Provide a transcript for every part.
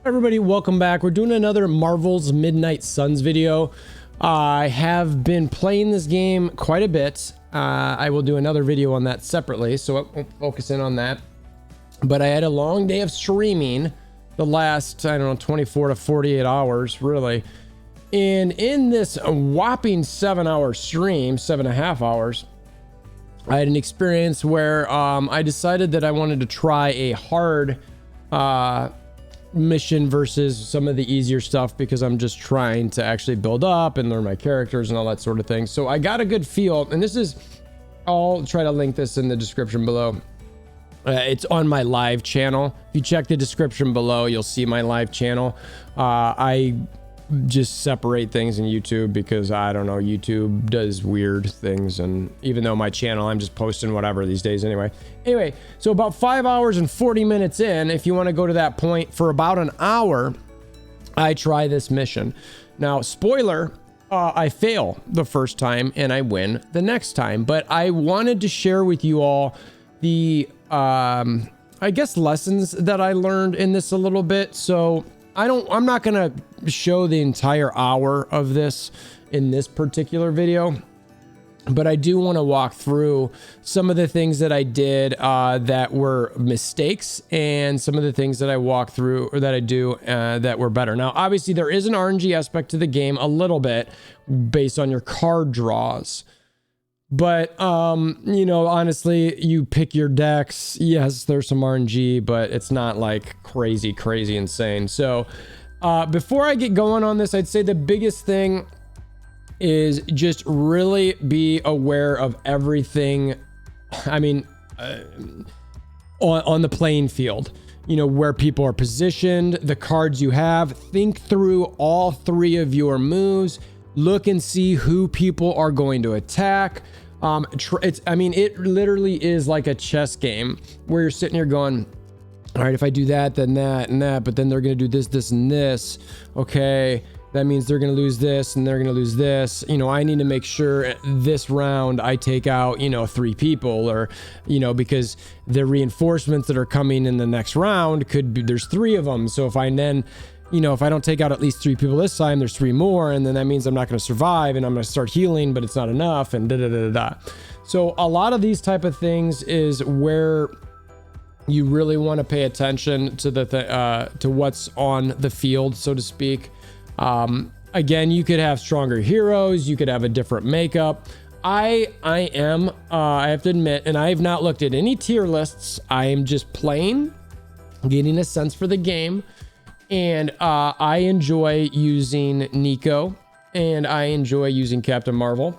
Everybody, welcome back. We're doing another Marvel's Midnight Suns video. I have been playing this game quite a bit. I will do another video on that separately, so I won't focus in on that. But I had a long day of streaming the last, I don't know, 24 to 48 hours, really. And in this whopping 7-hour stream, 7.5 hours, I had an experience where I decided that I wanted to try a hard mission versus some of the easier stuff, because I'm just trying to actually build up and learn my characters and all that sort of thing. So I got a good feel, and this is, I'll try to link this in the description below. It's on my live channel. If you check the description below, you'll see my live channel. I just separate things in YouTube because I don't know, YouTube does weird things, and even though my channel, I'm just posting whatever these days anyway. So about 5 hours and 40 minutes in, if you want to go to that point, for about an hour I try this mission. Now, spoiler, I fail the first time and I win the next time, but I wanted to share with you all the I guess lessons that I learned in this a little bit. So I'm not gonna show the entire hour of this in this particular video, but I do want to walk through some of the things that I did that were mistakes, and some of the things that I walk through or that I do that were better. Now, obviously there is an RNG aspect to the game a little bit based on your card draws. But, you know, honestly, you pick your decks. Yes, there's some RNG, but it's not like crazy insane. So, before I get going on this, I'd say the biggest thing is just really be aware of everything. I mean, on the playing field, you know, where people are positioned, the cards you have. Think through all three of your moves. Look and see who people are going to attack. I mean, it literally is like a chess game where you're sitting here going, all right, if I do that, then that and that, but then they're going to do this, this, and this. Okay, that means they're going to lose this and they're going to lose this. You know, I need to make sure this round I take out, you know, 3 people, or, you know, because the reinforcements that are coming in the next round could be, there's 3 of them. So if I then, you know, if I don't take out at least 3 people this time, there's 3 more, and then that means I'm not going to survive, and I'm going to start healing, but it's not enough, and da-da-da-da-da. So a lot of these type of things is where you really want to pay attention to to what's on the field, so to speak. Again, you could have stronger heroes, you could have a different makeup. I have to admit, and I have not looked at any tier lists. I am just playing, getting a sense for the game. And I enjoy using Nico, and I enjoy using Captain Marvel,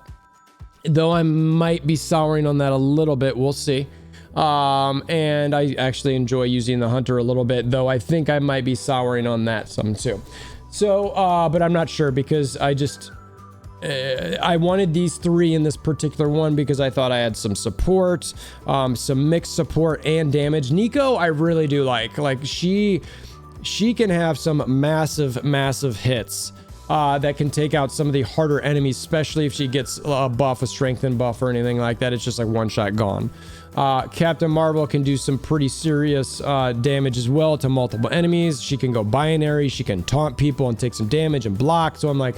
though I might be souring on that a little bit. We'll see. And I actually enjoy using the Hunter a little bit, though I think I might be souring on that some too. So, but I'm not sure, because I just I wanted these 3 in this particular one because I thought I had some support, some mixed support and damage. Nico, I really do like she can have some massive hits that can take out some of the harder enemies, especially if she gets a buff, a strengthen buff or anything like that. It's just like one shot gone. Captain Marvel can do some pretty serious damage as well to multiple enemies. She can go binary, she can taunt people and take some damage and block. So I'm like,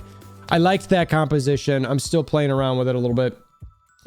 I liked that composition. I'm still playing around with it a little bit.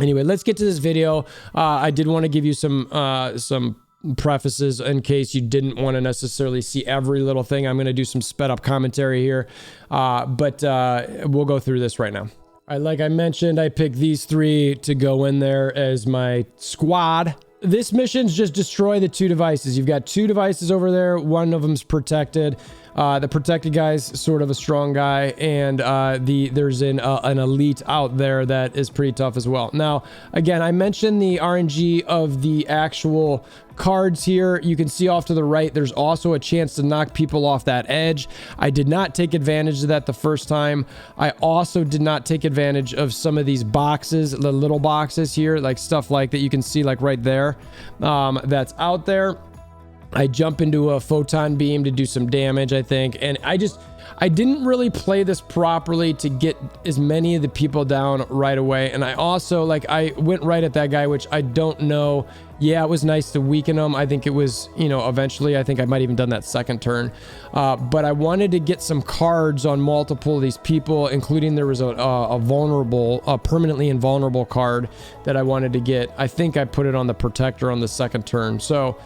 Anyway, let's get to this video. I did want to give you some prefaces in case you didn't want to necessarily see every little thing. I'm going to do some sped up commentary here, but we'll go through this right now. All right, like I mentioned, I picked these 3 to go in there as my squad. This mission's just destroy the 2 devices. You've got 2 devices over there. One of them's protected. The protected guy's sort of a strong guy, and there's an elite out there that is pretty tough as well. Now, again, I mentioned the RNG of the actual cards here. You can see off to the right, there's also a chance to knock people off that edge. I did not take advantage of that the first time. I also did not take advantage of some of these boxes, the little boxes here, like stuff like that you can see like right there, that's out there. I jump into a photon beam to do some damage, I think. And I didn't really play this properly to get as many of the people down right away. And I also, like, I went right at that guy, which I don't know. Yeah, it was nice to weaken him. I think it was, you know, eventually, I think I might even done that second turn. But I wanted to get some cards on multiple of these people, including there was a permanently invulnerable card that I wanted to get. I think I put it on the protector on the second turn. So,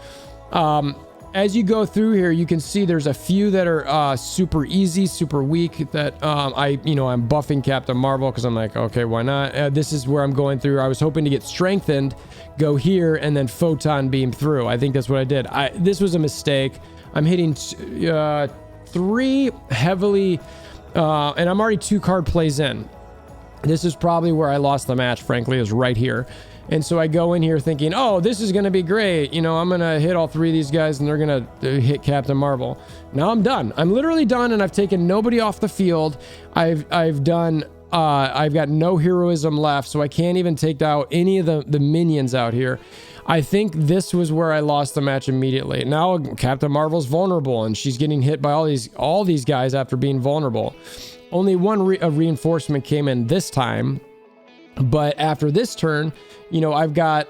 as you go through here, you can see there's a few that are super easy, super weak that I'm buffing Captain Marvel because I'm like, okay, why not? This is where I'm going through. I was hoping to get strengthened, go here, and then photon beam through. I think that's what I did. This was a mistake. I'm hitting 3 heavily, and I'm already 2 card plays in. This is probably where I lost the match, frankly, is right here. And so I go in here thinking, oh, this is going to be great. You know, I'm going to hit all 3 of these guys and they're going to hit Captain Marvel. Now I'm done. I'm literally done, and I've taken nobody off the field. I've got no heroism left, so I can't even take out any of the minions out here. I think this was where I lost the match immediately. Now Captain Marvel's vulnerable, and she's getting hit by all these guys after being vulnerable. Only one reinforcement came in this time. But after this turn, you know, I've got,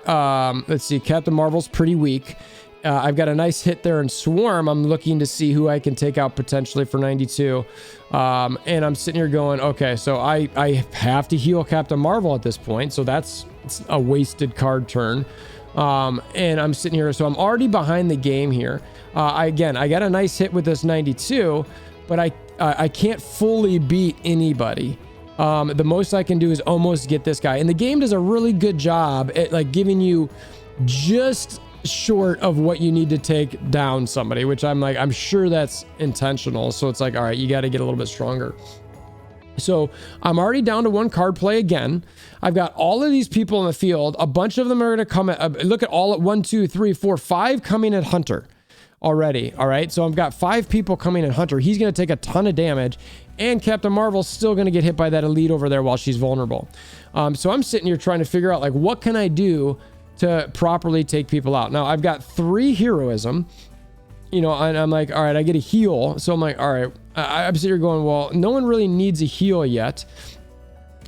let's see, Captain Marvel's pretty weak. I've got a nice hit there in Swarm. I'm looking to see who I can take out potentially for 92. And I'm sitting here going, okay, so I have to heal Captain Marvel at this point. So it's a wasted card turn. And I'm sitting here, so I'm already behind the game here. I got a nice hit with this 92, but I can't fully beat anybody. The most I can do is almost get this guy. And the game does a really good job at like giving you just short of what you need to take down somebody, which I'm sure that's intentional. So it's like, all right, you got to get a little bit stronger. So I'm already down to 1 card play again. I've got all of these people in the field. A bunch of them are going to come at, look at all at 1, 2, 3, 4, 5 coming at Hunter already. All right. So I've got 5 people coming at Hunter. He's going to take a ton of damage. And Captain Marvel's still going to get hit by that elite over there while she's vulnerable. So I'm sitting here trying to figure out, like, what can I do to properly take people out? Now, I've got 3 heroism, you know, and I'm like, all right, I get a heal. So I'm like, all right, I'm sitting here going, well, no one really needs a heal yet.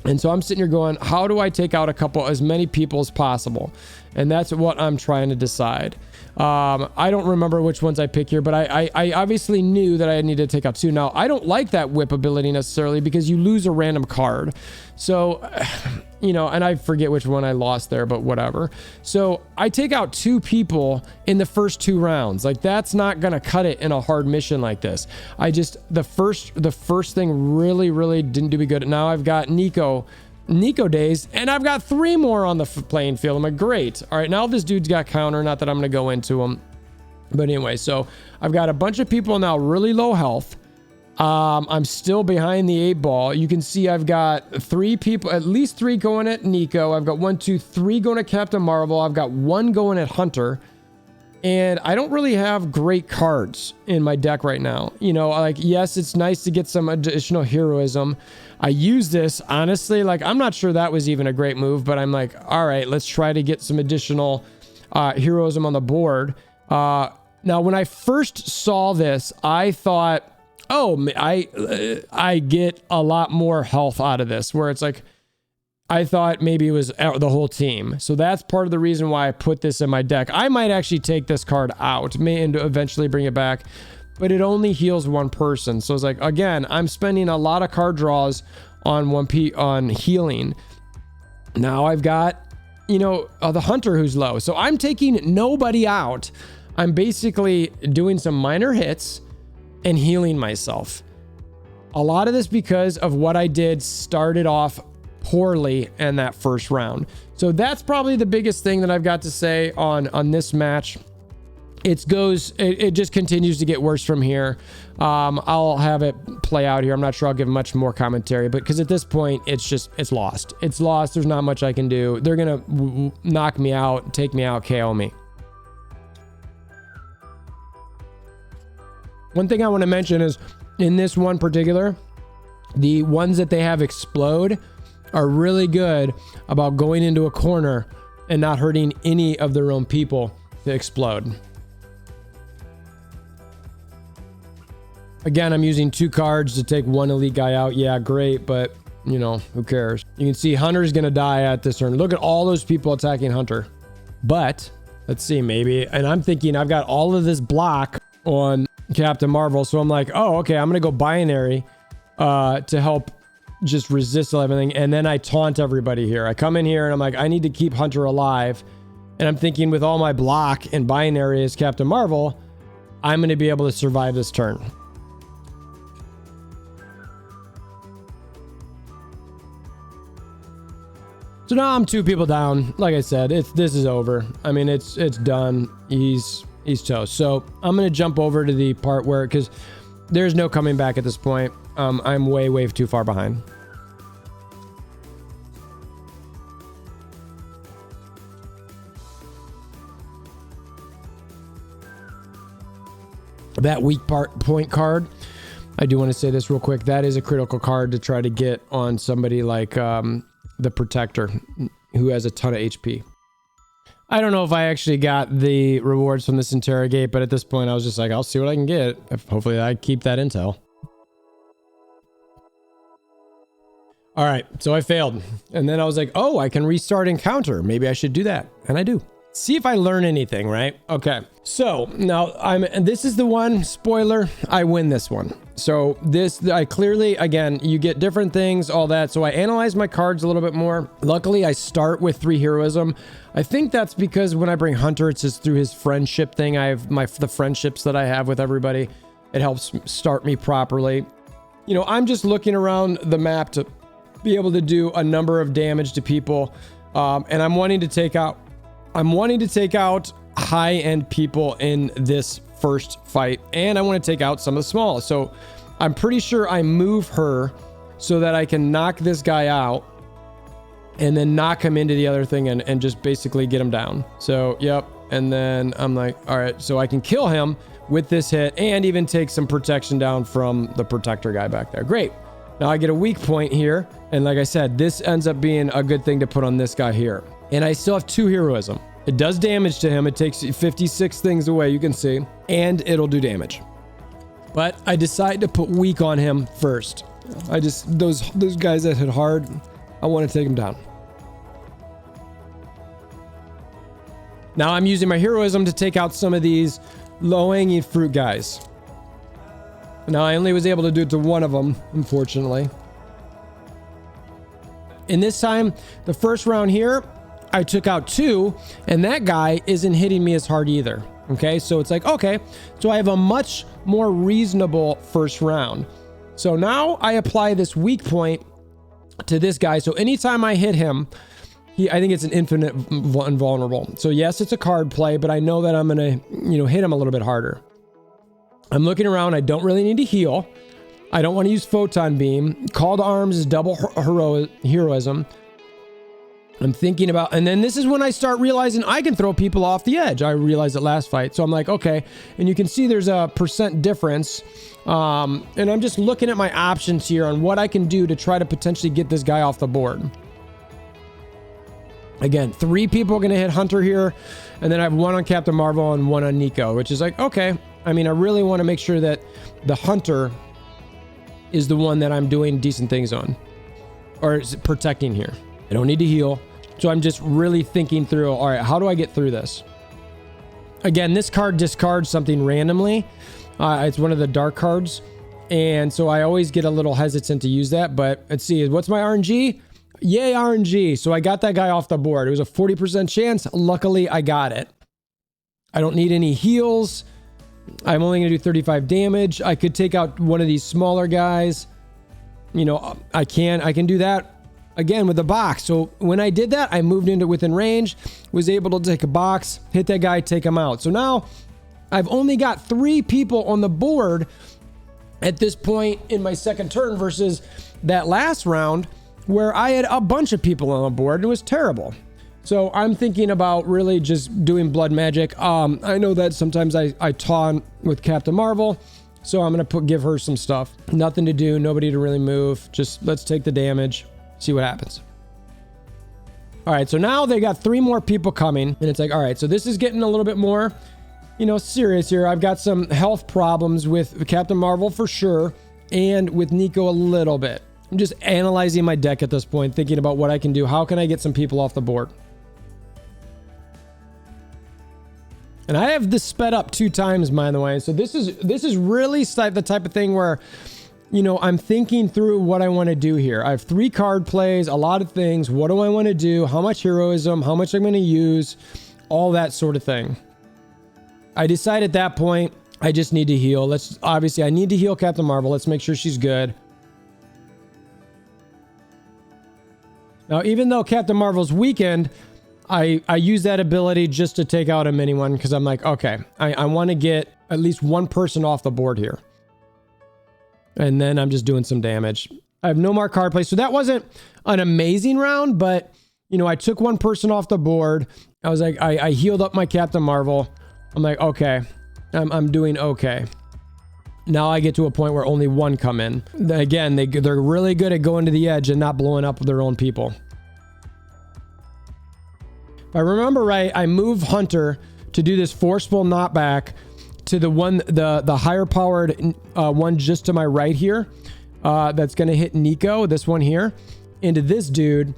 And so I'm sitting here going, how do I take out as many people as possible? And that's what I'm trying to decide. I don't remember which ones I pick here, but I obviously knew that I needed to take out 2. Now, I don't like that whip ability necessarily because you lose a random card. So, you know, and I forget which one I lost there, but whatever. So I take out 2 people in the first 2 rounds. Like, that's not going to cut it in a hard mission like this. The first thing really didn't do me good. Now I've got Nico days, and I've got 3 more on the playing field. I'm like, great. All right, now this dude's got counter. Not that I'm going to go into him. But anyway, so I've got a bunch of people now really low health. I'm still behind the 8 ball. You can see I've got 3 people, at least 3 going at Nico. I've got 1, 2, 3 going at Captain Marvel. I've got 1 going at Hunter. And I don't really have great cards in my deck right now. You know, like, yes, it's nice to get some additional heroism. I use this, honestly, like, I'm not sure that was even a great move, but I'm like, all right, let's try to get some additional heroism on the board. Now, when I first saw this, I thought, oh, I get a lot more health out of this, where it's like, I thought maybe it was the whole team. So that's part of the reason why I put this in my deck. I might actually take this card out and eventually bring it back, but it only heals 1 person. So it's like, again, I'm spending a lot of card draws on healing. Now I've got, you know, the Hunter who's low. So I'm taking nobody out. I'm basically doing some minor hits and healing myself. A lot of this because of what I did started off poorly in that first round. So that's probably the biggest thing that I've got to say on this match. It just continues to get worse from here. I'll have it play out here. I'm not sure I'll give much more commentary, but because at this point it's lost. It's lost. There's not much I can do. They're gonna knock me out, take me out, KO me. One thing I want to mention is in this one particular, the ones that they have explode are really good about going into a corner and not hurting any of their own people to explode. Again, I'm using 2 cards to take 1 elite guy out. Yeah, great, but you know, who cares? You can see Hunter's gonna die at this turn. Look at all those people attacking Hunter. But let's see, maybe, and I'm thinking I've got all of this block on Captain Marvel, so I'm like, oh, okay, I'm gonna go binary to help just resist everything, and then I taunt everybody here. I come in here and I'm like, I need to keep Hunter alive, and I'm thinking with all my block and binary as Captain Marvel, I'm gonna be able to survive this turn. So now I'm 2 people down. Like I said, this is over. I mean, it's done. He's toast. So I'm gonna jump over to the part where, because there's no coming back at this point. I'm way too far behind. That weak point card, I do want to say this real quick. That is a critical card to try to get on somebody like the Protector, who has a ton of HP. I don't know if I actually got the rewards from this interrogate, but at this point I was just like, I'll see what I can get. Hopefully I keep that intel. All right, so I failed. And then I was like, oh, I can restart encounter. Maybe I should do that. And I do. See if I learn anything, right? Okay, so now this is the one, spoiler, I win this one. So I clearly, again, you get different things, all that. So I analyze my cards a little bit more. Luckily, I start with 3 heroism. I think that's because when I bring Hunter, it's just through his friendship thing. I have the friendships that I have with everybody. It helps start me properly. You know, I'm just looking around the map to be able to do a number of damage to people. And I'm wanting to take out high-end people in this first fight, and I want to take out some of the small. So I'm pretty sure I move her so that I can knock this guy out and then knock him into the other thing and just basically get him down. So, yep. And then I'm like, all right, so I can kill him with this hit and even take some protection down from the Protector guy back there. Great. Now I get a weak point here. And like I said, this ends up being a good thing to put on this guy here. And I still have 2 heroism. It does damage to him. It takes 56 things away, you can see, and it'll do damage. But I decide to put weak on him first. Those guys that hit hard, I want to take them down. Now I'm using my heroism to take out some of these low-hanging fruit guys. Now I only was able to do it to one of them, unfortunately. And this time, the first round here, I took out 2, and that guy isn't hitting me as hard either. Okay, so it's like, okay, so I have a much more reasonable first round. So now I apply this weak point to this guy. So anytime I hit him, I think it's an infinite invulnerable. So yes, it's a card play, but I know that I'm gonna, hit him a little bit harder. I'm looking around. I don't really need to heal. I don't want to use photon beam. Call to arms is double heroism. I'm thinking about, and then this is when I start realizing I can throw people off the edge. I realized it last fight. So I'm like, okay. And you can see there's a % difference. And I'm just looking at my options here on what I can do to try to potentially get this guy off the board. Again, 3 people are going to hit Hunter here. And then I have 1 on Captain Marvel and 1 on Nico, which is like, okay. I mean, I really want to make sure that the Hunter is the one that I'm doing decent things on, or is protecting here. I don't need to heal. So I'm just really thinking through, all right, how do I get through this? Again, this card discards something randomly. It's one of the dark cards. And so I always get a little hesitant to use that, but let's see, what's my RNG? Yay, RNG. So I got that guy off the board. It was a 40% chance. Luckily, I got it. I don't need any heals. I'm only going to do 35 damage. I could take out one of these smaller guys. I can do that. Again with the box. So when I did that, I moved into within range, was able to take a box, hit that guy, take him out. So now I've only got 3 people on the board at this point in my second turn versus that last round where I had a bunch of people on the board and it was terrible. So I'm thinking about really just doing blood magic. I know that sometimes I taunt with Captain Marvel, so I'm gonna give her some stuff. Nothing to do, nobody to really move. Just let's take the damage. See what happens. All right, so now they got 3 more people coming, and it's like, all right, so this is getting a little bit more you know, serious here. I've got some health problems with Captain Marvel for sure, and with Nico a little bit. I'm just analyzing my deck at this point, thinking about what I can do. How can I get some people off the board? And I have this sped up 2 times, by the way. So this is really the type of thing where, you know, I'm thinking through what I want to do here. I have 3 card plays, a lot of things. What do I want to do? How much heroism? How much I'm going to use? All that sort of thing. I decide at that point, I just need to heal. Obviously, I need to heal Captain Marvel. Let's make sure she's good. Now, even though Captain Marvel's weakened, I use that ability just to take out a mini one because I'm like, okay, I want to get at least one person off the board here. And then I'm just doing some damage. I have no more card play. So that wasn't an amazing round, but, you know, I took one person off the board. I was like, I healed up my Captain Marvel. I'm like, okay, I'm doing okay. Now I get to a point where only one come in. Again, they're really good at going to the edge and not blowing up their own people. If I remember right, I move Hunter to do this forceful knockback to the higher powered one just to my right here. That's going to hit Nico, this one here, into this dude,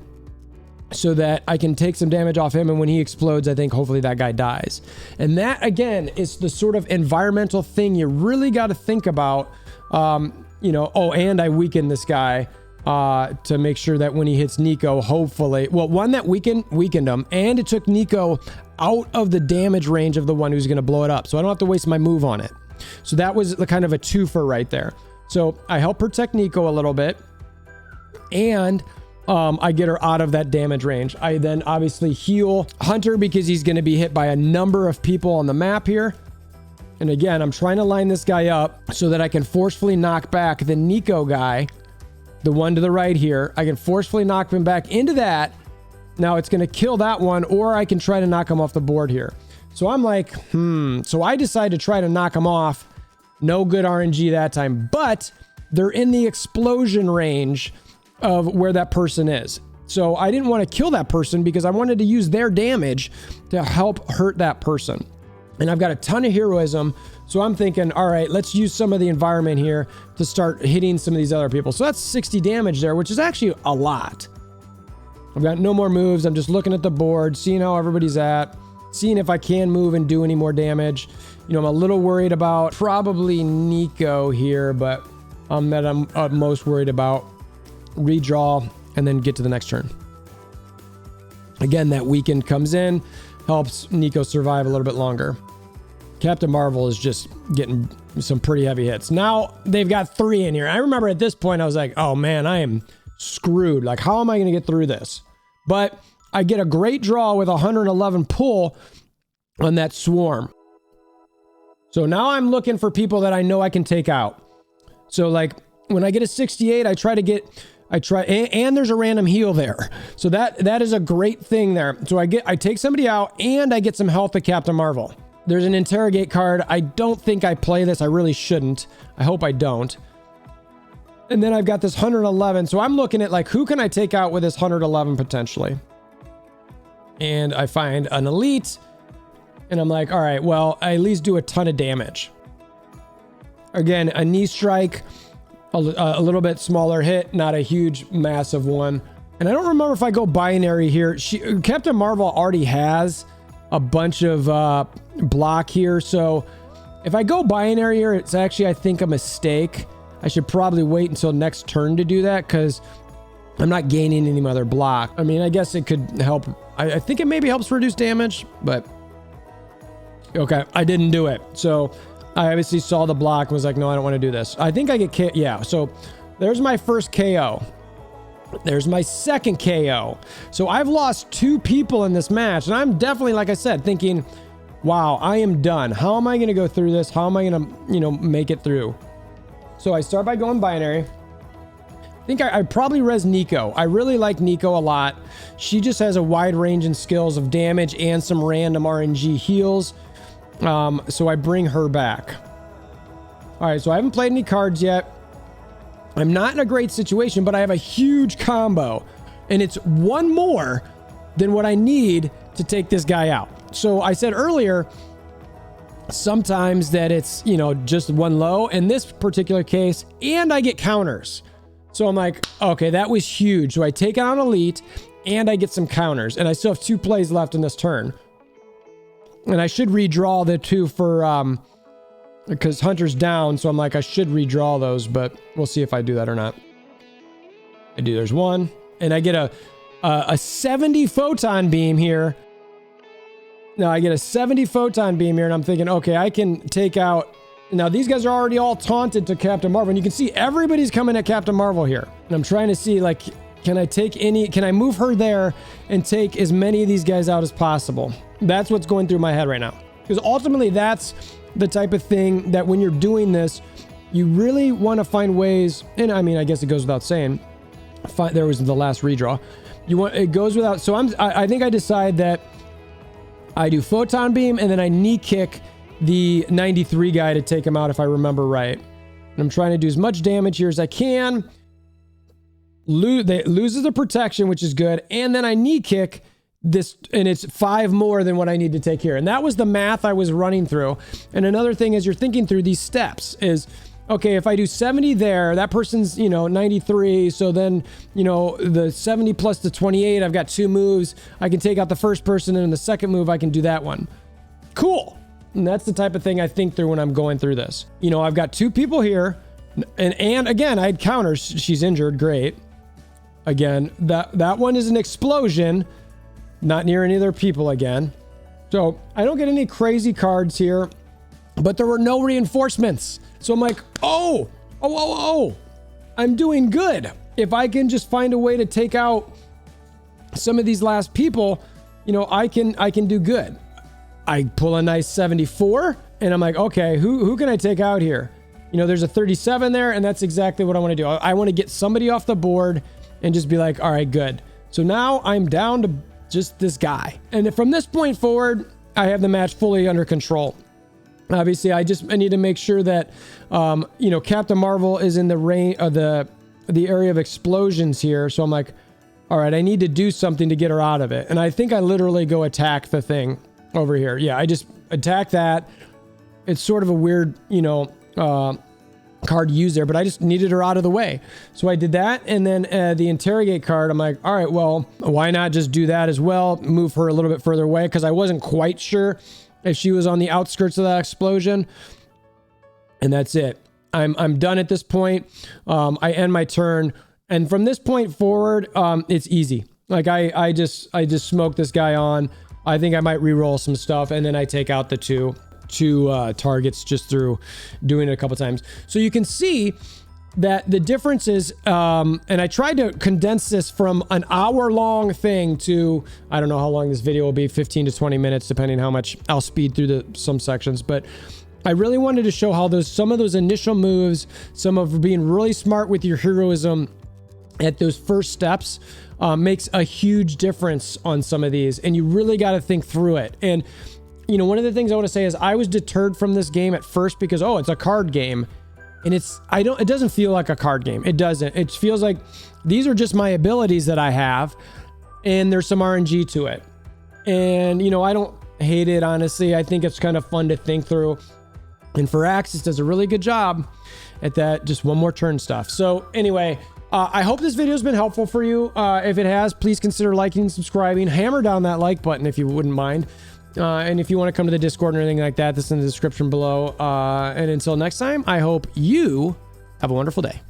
so that I can take some damage off him. And when he explodes, I think hopefully that guy dies. And that, again, is the sort of environmental thing you really got to think about. You know, oh, and I weaken this guy to make sure that when he hits Nico, hopefully, well, one that weakened him, and it took Nico out of the damage range of the one who's going to blow it up. So I don't have to waste my move on it. So that was the kind of a twofer right there. So I help protect Nico a little bit, and I get her out of that damage range. I then obviously heal Hunter because he's going to be hit by a number of people on the map here. And again, I'm trying to line this guy up so that I can forcefully knock back the Nico guy, the one to the right here. I can forcefully knock him back into that. Now it's going to kill that one, or I can try to knock him off the board here. So I'm like, So I decide to try to knock him off. No good RNG that time, but they're in the explosion range of where that person is. So I didn't want to kill that person because I wanted to use their damage to help hurt that person. And I've got a ton of heroism. So I'm thinking, all right, let's use some of the environment here to start hitting some of these other people. So that's 60 damage there, which is actually a lot. I've got no more moves. I'm just looking at the board, seeing how everybody's at, seeing if I can move and do any more damage. You know, I'm a little worried about probably Nico here, but I'm most worried about redraw and then get to the next turn. Again, that weekend comes in, helps Nico survive a little bit longer. Captain Marvel is just getting some pretty heavy hits. Now they've got 3 in here. I remember at this point I was like, oh man, I am screwed. Like, how am I going to get through this? But I get a great draw with 111 pull on that swarm. So now I'm looking for people that I know I can take out. So like when I get a 68, and there's a random heal there. So that is a great thing there. So I take somebody out and I get some health of Captain Marvel. There's an interrogate card. I don't think I play this. I really shouldn't. I hope I don't. And then I've got this 111. So I'm looking at like, who can I take out with this 111 potentially? And I find an elite. And I'm like, all right, well, I at least do a ton of damage. Again, a knee strike, a little bit smaller hit, not a huge, massive one. And I don't remember if I go binary here. Captain Marvel already has a bunch of block here. So if I go binary here, it's actually, I think, a mistake. I should probably wait until next turn to do that because I'm not gaining any other block. I mean, I guess it could help. I think it maybe helps reduce damage, but okay, I didn't do it. So I obviously saw the block and was like, no, I don't want to do this. I think I get yeah. So there's my first KO. There's my second KO. So I've lost 2 people in this match. And I'm definitely, like I said, thinking, wow, I am done. How am I going to go through this? How am I going to, make it through? So I start by going binary. I think I probably res Nico. I really like Nico a lot. She just has a wide range in skills of damage and some random RNG heals. So I bring her back. All right, so I haven't played any cards yet. I'm not in a great situation, but I have a huge combo. And it's one more than what I need to take this guy out. So I said earlier, sometimes that it's, you know, just one low in this particular case, and I get counters. So I'm like, okay, that was huge. So I take on elite and I get some counters, and I still have 2 plays left in this turn. And I should redraw the 2 for, because Hunter's down. So I'm like, I should redraw those, but we'll see if I do that or not. I do. There's 1, and I get a 70 photon beam here. Now I get a 70 photon beam here, and I'm thinking, okay, I can take out. Now these guys are already all taunted to Captain Marvel, and you can see everybody's coming at Captain Marvel here. And I'm trying to see, like, can I move her there and take as many of these guys out as possible? That's what's going through my head right now. Because ultimately that's the type of thing that when you're doing this, you really want to find ways, and I mean, I guess it goes without saying, there was the last redraw. It goes without, so I think I decide that I do photon beam, and then I knee kick the 93 guy to take him out, if I remember right. And I'm trying to do as much damage here as I can. It loses the protection, which is good. And then I knee kick this, and it's 5 more than what I need to take here. And that was the math I was running through. And another thing as you're thinking through these steps is, okay, if I do 70 there, that person's, you know, 93. So then, you know, the 70 plus the 28, I've got 2 moves. I can take out the first person, and in the second move, I can do that one. Cool. And that's the type of thing I think through when I'm going through this. You know, I've got 2 people here, and again, I had counters. She's injured. Great. Again, that one is an explosion, not near any other people again. So I don't get any crazy cards here, but there were no reinforcements. So I'm like, oh, I'm doing good. If I can just find a way to take out some of these last people, you know, I can do good. I pull a nice 74, and I'm like, okay, who can I take out here? You know, there's a 37 there, and that's exactly what I want to do. I want to get somebody off the board and just be like, all right, good. So now I'm down to just this guy. And from this point forward, I have the match fully under control. Obviously, I need to make sure that, you know, Captain Marvel is in the range of the area of explosions here. So I'm like, all right, I need to do something to get her out of it. And I think I literally go attack the thing over here. Yeah, I just attack that. It's sort of a weird, you know, card to use there, but I just needed her out of the way. So I did that. And then the interrogate card, I'm like, all right, well, why not just do that as well? Move her a little bit further away, because I wasn't quite sure if she was on the outskirts of that explosion. And that's it. I'm done at this point. I end my turn. And from this point forward, it's easy. Like I just smoke this guy on. I think I might re-roll some stuff, and then I take out the two targets just through doing it a couple times. So you can see that the difference is, and I tried to condense this from an hour-long thing to, I don't know how long this video will be, 15 to 20 minutes, depending how much I'll speed through some sections. But I really wanted to show how some of those initial moves, some of being really smart with your heroism at those first steps, makes a huge difference on some of these, and you really got to think through it. And you know, one of the things I want to say is I was deterred from this game at first because, oh, it's a card game, and it doesn't feel like a card game. It doesn't. It feels like these are just my abilities that I have, and there's some RNG to it. And you know, I don't hate it, honestly. I think it's kind of fun to think through. And Firaxis does a really good job at that, just one more turn stuff. So anyway, I hope this video has been helpful for you. If it has, please consider liking and subscribing. Hammer down that like button if you wouldn't mind. And if you want to come to the Discord or anything like that, that's in the description below. And until next time, I hope you have a wonderful day.